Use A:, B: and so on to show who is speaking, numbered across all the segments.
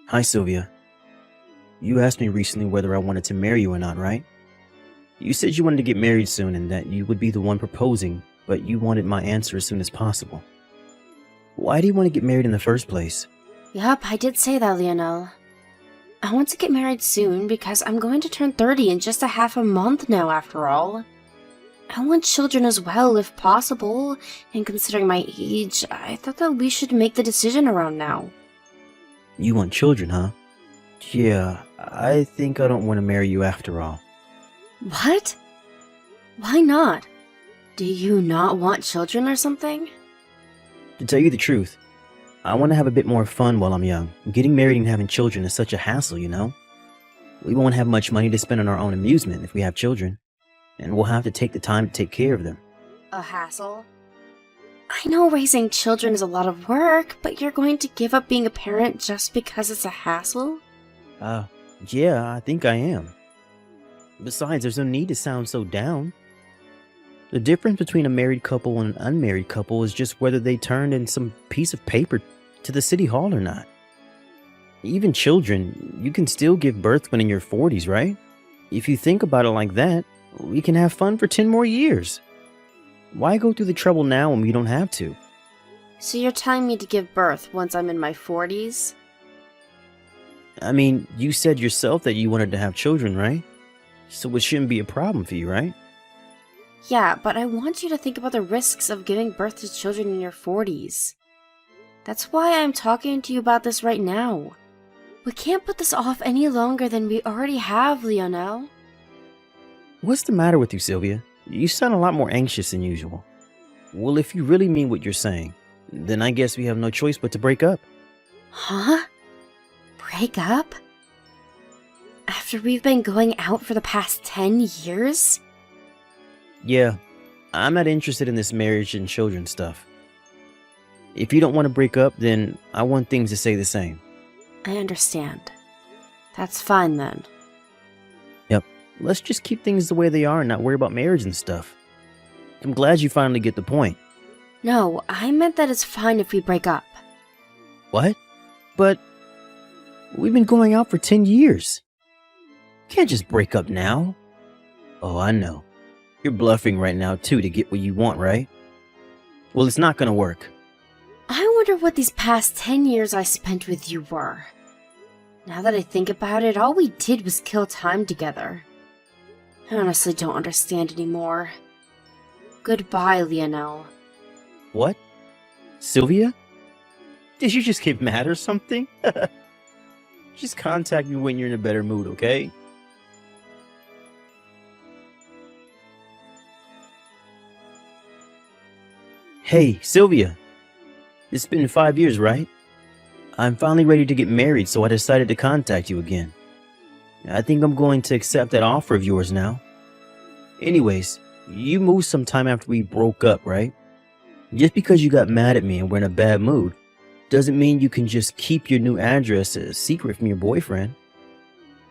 A: Hi, Sylvia. You asked me recently whether I wanted to marry you or not, right? You said you wanted to get married soon and that you would be the one proposing, but you wanted my answer as soon as possible. Why do you want to get married in the first place?
B: Yup, I did say that, Lionel. I want to get married soon because I'm going to turn 30 in just a half a month now, after all. I want children as well, if possible, and considering my age, I thought that we should make the decision around now.
A: You want children, huh? Yeah, I think I don't want to marry you after all.
B: What? Why not? Do you not want children or something?
A: To tell you the truth, I want to have a bit more fun while I'm young. Getting married and having children is such a hassle, you know? We won't have much money to spend on our own amusement if we have children, and we'll have to take the time to take care of them.
B: A hassle? I know raising children is a lot of work, but you're going to give up being a parent just because it's a hassle?
A: Yeah, I think I am. Besides, there's no need to sound so down. The difference between a married couple and an unmarried couple is just whether they turned in some piece of paper to the city hall or not. Even children, you can still give birth when in your 40s, right? If you think about it like that, we can have fun for 10 more years. Why go through the trouble now when we don't have to?
B: So you're telling me to give birth once I'm in my 40s?
A: I mean, you said yourself that you wanted to have children, right? So it shouldn't be a problem for you, right?
B: Yeah, but I want you to think about the risks of giving birth to children in your 40s. That's why I'm talking to you about this right now. We can't put this off any longer than we already have, Lionel.
A: What's the matter with you, Sylvia? You sound a lot more anxious than usual. Well, if you really mean what you're saying, then I guess we have no choice but to break up.
B: Huh? Break up? After we've been going out for the past 10 years?
A: Yeah, I'm not interested in this marriage and children stuff. If you don't want to break up, then I want things to stay the same.
B: I understand. That's fine then.
A: Yep, let's just keep things the way they are and not worry about marriage and stuff. I'm glad you finally get the point.
B: No, I meant that it's fine if we break up.
A: What? But we've been going out for 10 years. Can't just break up now. Oh, I know. You're bluffing right now too to get what you want, right? Well, it's not gonna work.
B: I wonder what these past 10 years I spent with you were. Now that I think about it, all we did was kill time together. I honestly don't understand anymore. Goodbye, Lionel.
A: What? Sylvia? Did you just get mad or something? Just contact me when you're in a better mood, okay? Hey, Sylvia. It's been 5 years, right? I'm finally ready to get married, so I decided to contact you again. I think I'm going to accept that offer of yours now. Anyways, you moved sometime after we broke up, right? Just because you got mad at me and were in a bad mood doesn't mean you can just keep your new address a secret from your boyfriend.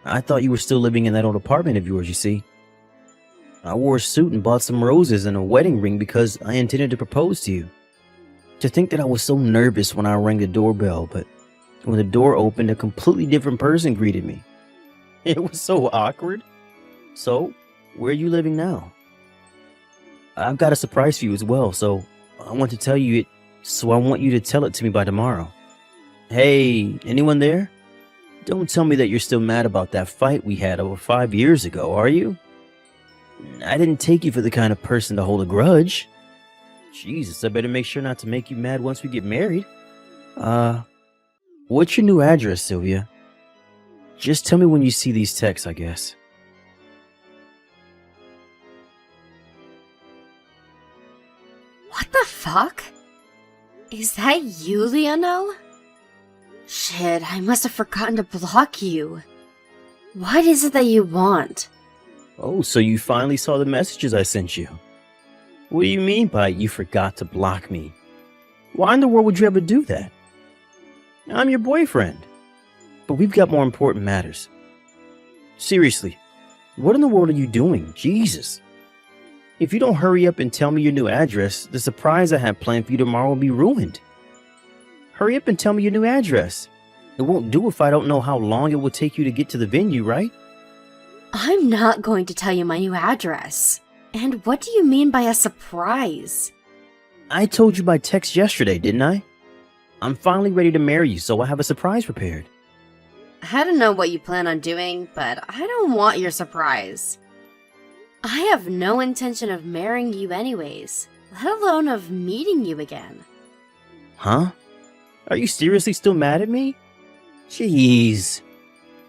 A: I thought you were still living in that old apartment of yours, you see. I wore a suit and bought some roses and a wedding ring because I intended to propose to you. To think that I was so nervous when I rang the doorbell, but when the door opened, a completely different person greeted me. It was so awkward. So, where are you living now? I've got a surprise for you as well, so I want to tell you it, so I want you to tell it to me by tomorrow. Hey, anyone there? Don't tell me that you're still mad about that fight we had over 5 years ago, are you? I didn't take you for the kind of person to hold a grudge. Jesus, I better make sure not to make you mad once we get married. What's your new address, Sylvia? Just tell me when you see these texts, I guess.
B: What the fuck? Is that you, Lionel? Shit, I must have forgotten to block you. What is it that you want?
A: Oh, so you finally saw the messages I sent you. What do you mean by you forgot to block me? Why in the world would you ever do that? I'm your boyfriend. But we've got more important matters. Seriously, what in the world are you doing? Jesus. If you don't hurry up and tell me your new address, the surprise I have planned for you tomorrow will be ruined. Hurry up and tell me your new address. It won't do if I don't know how long it will take you to get to the venue, right?
B: I'm not going to tell you my new address. And what do you mean by a surprise?
A: I told you by text yesterday, didn't I? I'm finally ready to marry you, so I have a surprise prepared.
B: I don't know what you plan on doing, but I don't want your surprise. I have no intention of marrying you anyways, let alone of meeting you again.
A: Huh? Are you seriously still mad at me? Jeez.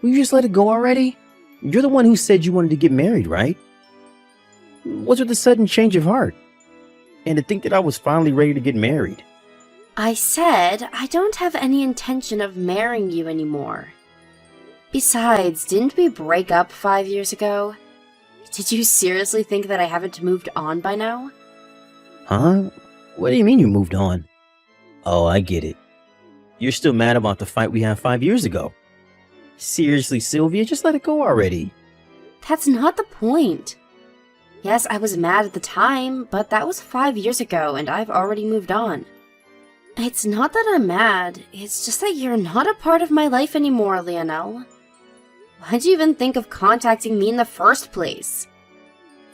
A: Will you just let it go already? You're the one who said you wanted to get married, right? What's with the sudden change of heart? And to think that I was finally ready to get married.
B: I said I don't have any intention of marrying you anymore. Besides, didn't we break up 5 years ago? Did you seriously think that I haven't moved on by now?
A: Huh? What do you mean you moved on? Oh, I get it. You're still mad about the fight we had 5 years ago. Seriously, Sylvia, just let it go already.
B: That's not the point. Yes, I was mad at the time, but that was 5 years ago and I've already moved on. It's not that I'm mad, it's just that you're not a part of my life anymore, Lionel. Why'd you even think of contacting me in the first place?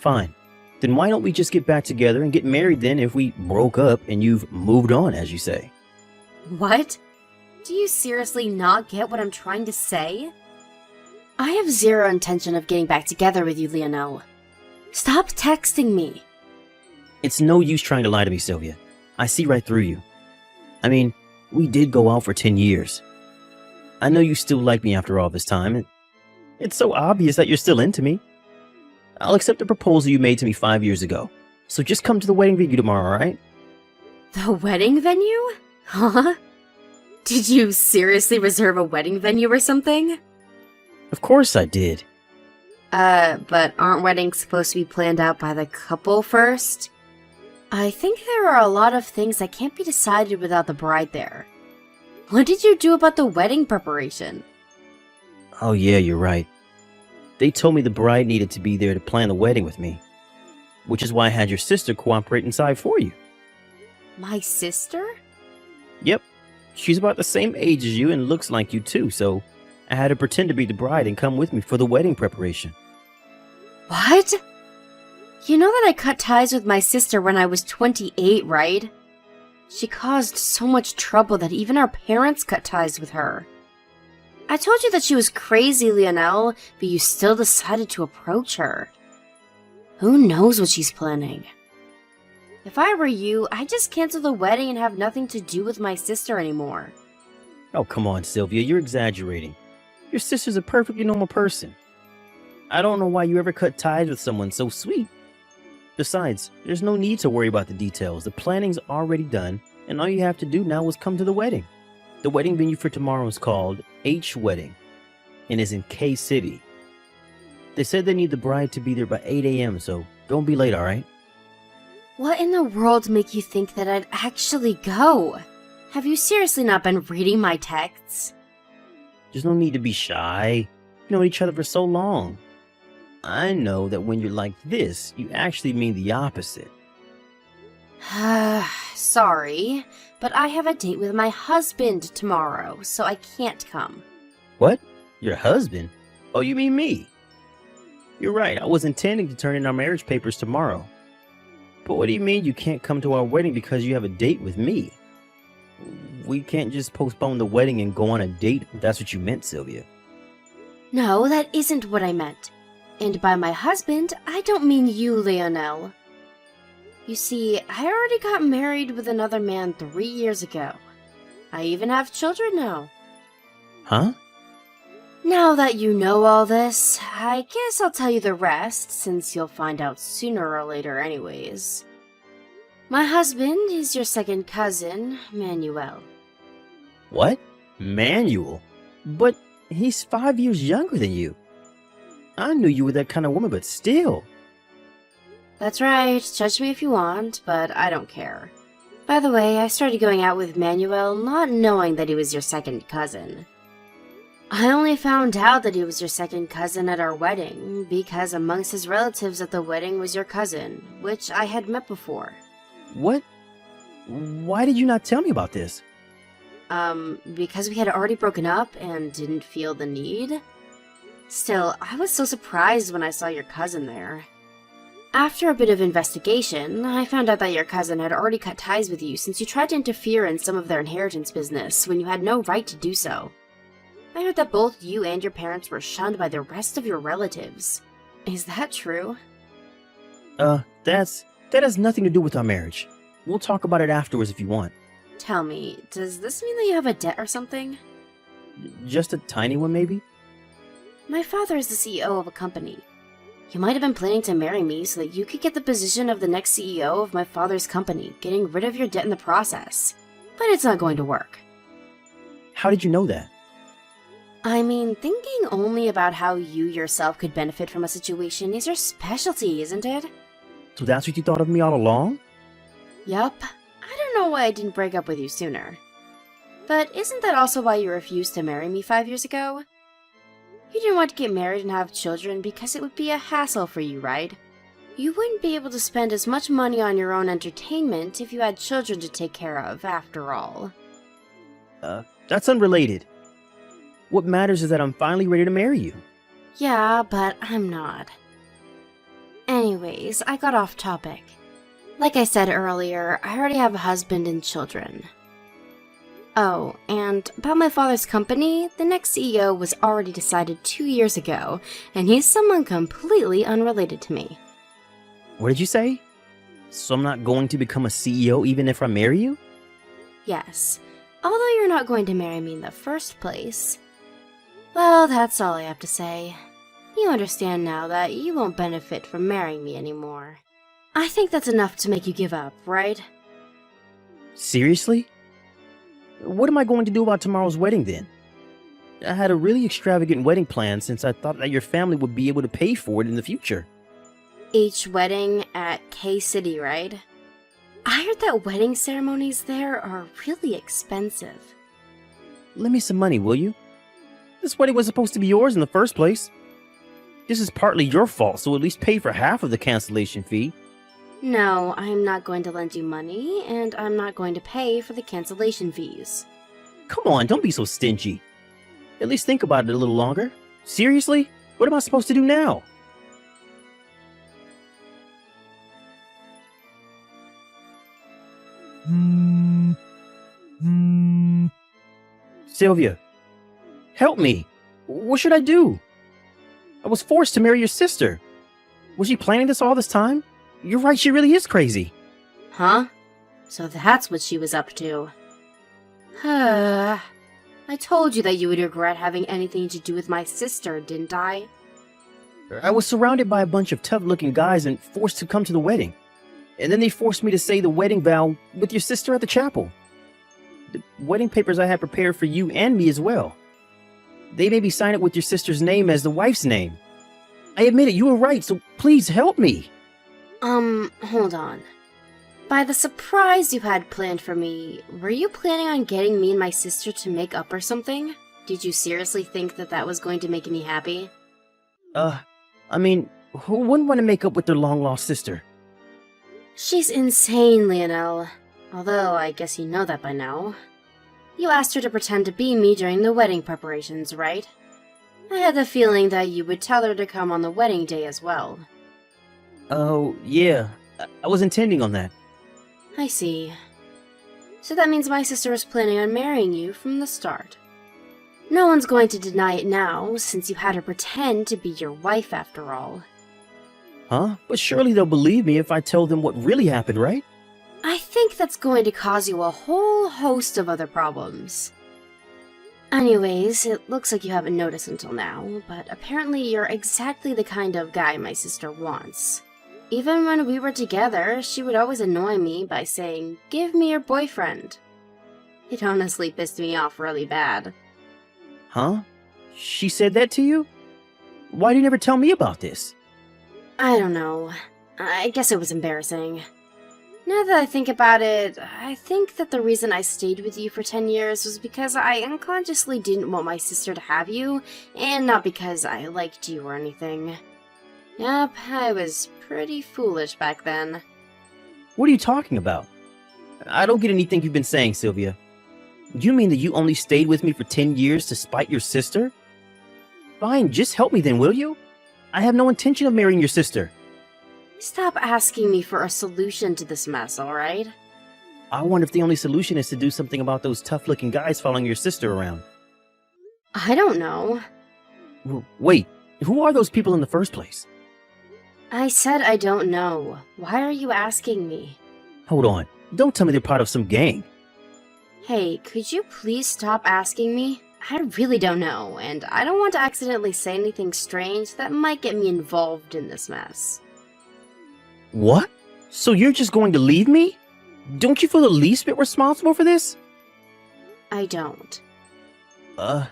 A: Fine. Then why don't we just get back together and get married then if we broke up and you've moved on, as you say?
B: What? Do you seriously not get what I'm trying to say? I have zero intention of getting back together with you, Lionel. Stop texting me.
A: It's no use trying to lie to me, Sylvia. I see right through you. I mean, we did go out for 10 years. I know you still like me after all this time, and it's so obvious that you're still into me. I'll accept the proposal you made to me 5 years ago. So just come to the wedding venue tomorrow, alright?
B: The wedding venue? Huh? Did you seriously reserve a wedding venue or something?
A: Of course I did.
B: But aren't weddings supposed to be planned out by the couple first? I think there are a lot of things that can't be decided without the bride there. What did you do about the wedding preparation?
A: Oh yeah, you're right. They told me the bride needed to be there to plan the wedding with me. Which is why I had your sister cooperate inside for you.
B: My sister?
A: Yep. She's about the same age as you and looks like you too, so I had her pretend to be the bride and come with me for the wedding preparation.
B: What? You know that I cut ties with my sister when I was 28, right? She caused so much trouble that even our parents cut ties with her. I told you that she was crazy, Lionel, but you still decided to approach her. Who knows what she's planning? If I were you, I'd just cancel the wedding and have nothing to do with my sister anymore.
A: Oh, come on, Sylvia, you're exaggerating. Your sister's a perfectly normal person. I don't know why you ever cut ties with someone so sweet. Besides, there's no need to worry about the details. The planning's already done, and all you have to do now is come to the wedding. The wedding venue for tomorrow is called H Wedding and is in K City. They said they need the bride to be there by 8 a.m., so don't be late, alright?
B: What in the world make you think that I'd actually go? Have you seriously not been reading my texts?
A: There's no need to be shy. You've known each other for so long. I know that when you're like this, you actually mean the opposite.
B: Sorry, but I have a date with my husband tomorrow, so I can't come.
A: What? Your husband? Oh, you mean me? You're right, I was intending to turn in our marriage papers tomorrow. But what do you mean you can't come to our wedding because you have a date with me? We can't just postpone the wedding and go on a date if that's what you meant, Sylvia.
B: No, that isn't what I meant. And by my husband, I don't mean you, Lionel. You see, I already got married with another man 3 years ago. I even have children now.
A: Huh?
B: Now that you know all this, I guess I'll tell you the rest, since you'll find out sooner or later anyways. My husband is your second cousin, Manuel.
A: What? Manuel? But he's 5 years younger than you. I knew you were that kind of woman, but still.
B: That's right, judge me if you want, but I don't care. By the way, I started going out with Manuel not knowing that he was your second cousin. I only found out that he was your second cousin at our wedding, because amongst his relatives at the wedding was your cousin, which I had met before.
A: What? Why did you not tell me about this?
B: Because we had already broken up and didn't feel the need? Still, I was so surprised when I saw your cousin there. After a bit of investigation, I found out that your cousin had already cut ties with you since you tried to interfere in some of their inheritance business when you had no right to do so. I heard that both you and your parents were shunned by the rest of your relatives. Is that true?
A: That has nothing to do with our marriage. We'll talk about it afterwards if you want.
B: Tell me, does this mean that you have a debt or something?
A: Just a tiny one, maybe?
B: My father is the CEO of a company. You might have been planning to marry me so that you could get the position of the next CEO of my father's company, getting rid of your debt in the process. But it's not going to work.
A: How did you know that?
B: I mean, thinking only about how you yourself could benefit from a situation is your specialty, isn't it?
A: So that's what you thought of me all along?
B: Yup. I don't know why I didn't break up with you sooner. But isn't that also why you refused to marry me 5 years ago? You didn't want to get married and have children because it would be a hassle for you, right? You wouldn't be able to spend as much money on your own entertainment if you had children to take care of, after all.
A: That's unrelated. What matters is that I'm finally ready to marry you.
B: Yeah, but I'm not. Anyways, I got off topic. Like I said earlier, I already have a husband and children. Oh, and about my father's company, the next CEO was already decided 2 years ago, and he's someone completely unrelated to me.
A: What did you say? So I'm not going to become a CEO even if I marry you?
B: Yes, although you're not going to marry me in the first place. Well, that's all I have to say. You understand now that you won't benefit from marrying me anymore. I think that's enough to make you give up, right?
A: Seriously? What am I going to do about tomorrow's wedding then? I had a really extravagant wedding plan since I thought that your family would be able to pay for it in the future.
B: Each wedding at K-City, right? I heard that wedding ceremonies there are really expensive.
A: Lend me some money, will you? This wedding was supposed to be yours in the first place. This is partly your fault, so at least pay for half of the cancellation fee.
B: No, I'm not going to lend you money, and I'm not going to pay for the cancellation fees.
A: Come on, don't be so stingy. At least think about it a little longer. Seriously? What am I supposed to do now? Sylvia, help me. What should I do? I was forced to marry your sister. Was she planning this all this time? You're right, she really is crazy.
B: Huh? So that's what she was up to. I told you that you would regret having anything to do with my sister, didn't I?
A: I was surrounded by a bunch of tough-looking guys and forced to come to the wedding. And then they forced me to say the wedding vow with your sister at the chapel. The wedding papers I had prepared for you and me as well. They made me sign it with your sister's name as the wife's name. I admit it, you were right, so please help me.
B: Hold on. By the surprise you had planned for me, were you planning on getting me and my sister to make up or something? Did you seriously think that that was going to make me happy?
A: I mean, who wouldn't want to make up with their long-lost sister?
B: She's insane, Lionel. Although, I guess you know that by now. You asked her to pretend to be me during the wedding preparations, right? I had the feeling that you would tell her to come on the wedding day as well.
A: Oh, yeah. I was intending on that.
B: I see. So that means my sister was planning on marrying you from the start. No one's going to deny it now, since you had her pretend to be your wife after all.
A: Huh? But surely they'll believe me if I tell them what really happened, right?
B: I think that's going to cause you a whole host of other problems. Anyways, it looks like you haven't noticed until now, but apparently you're exactly the kind of guy my sister wants. Even when we were together, she would always annoy me by saying, "Give me your boyfriend." It honestly pissed me off really bad.
A: Huh? She said that to you? Why did you never tell me about this?
B: I don't know. I guess it was embarrassing. Now that I think about it, I think that the reason I stayed with you for 10 years was because I unconsciously didn't want my sister to have you, and not because I liked you or anything. Yep, I was pretty foolish back then.
A: What are you talking about? I don't get anything you've been saying, Sylvia. You mean that you only stayed with me for 10 years to spite your sister? Fine, just help me then, will you? I have no intention of marrying your sister.
B: Stop asking me for a solution to this mess, alright?
A: I wonder if the only solution is to do something about those tough-looking guys following your sister around.
B: I don't know.
A: Wait, who are those people in the first place?
B: I said I don't know. Why are you asking me?
A: Hold on, don't tell me they're part of some gang.
B: Hey, could you please stop asking me? I really don't know, and I don't want to accidentally say anything strange that might get me involved in this mess.
A: What? So you're just going to leave me? Don't you feel the least bit responsible for this?
B: I don't.
A: Uh,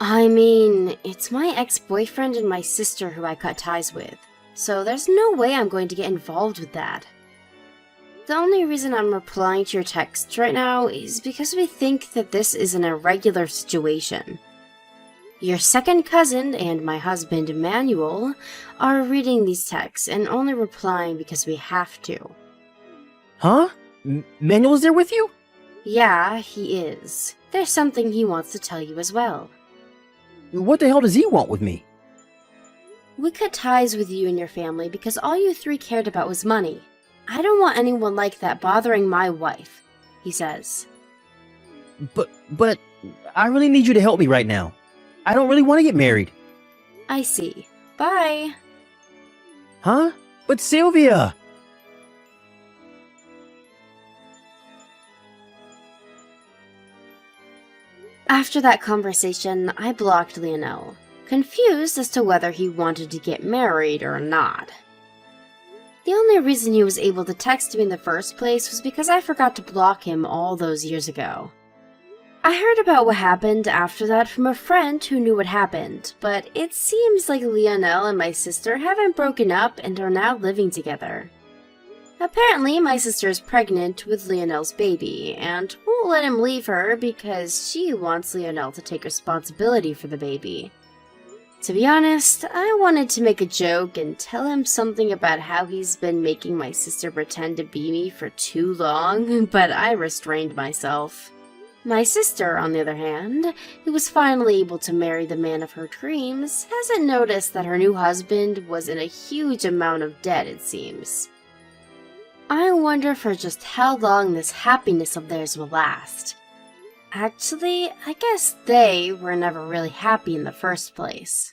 B: I mean, it's my ex-boyfriend and my sister who I cut ties with, so there's no way I'm going to get involved with that. The only reason I'm replying to your text right now is because we think that this is an irregular situation. Your second cousin and my husband, Emmanuel, are reading these texts and only replying because we have to.
A: huh? Manuel's there with you?
B: Yeah, he is. There's something he wants to tell you as well.
A: What the hell does he want with me?
B: We cut ties with you and your family because all you three cared about was money. I don't want anyone like that bothering my wife, he says.
A: But, I really need you to help me right now. I don't really want to get married.
B: I see. Bye.
A: Huh? But Sylvia!
B: After that conversation, I blocked Lionel, confused as to whether he wanted to get married or not. The only reason he was able to text me in the first place was because I forgot to block him all those years ago. I heard about what happened after that from a friend who knew what happened, but it seems like Lionel and my sister haven't broken up and are now living together. Apparently, my sister is pregnant with Lionel's baby, and won't let him leave her because she wants Lionel to take responsibility for the baby. To be honest, I wanted to make a joke and tell him something about how he's been making my sister pretend to be me for too long, but I restrained myself. My sister, on the other hand, who was finally able to marry the man of her dreams, hasn't noticed that her new husband was in a huge amount of debt, it seems. I wonder for just how long this happiness of theirs will last. Actually, I guess they were never really happy in the first place.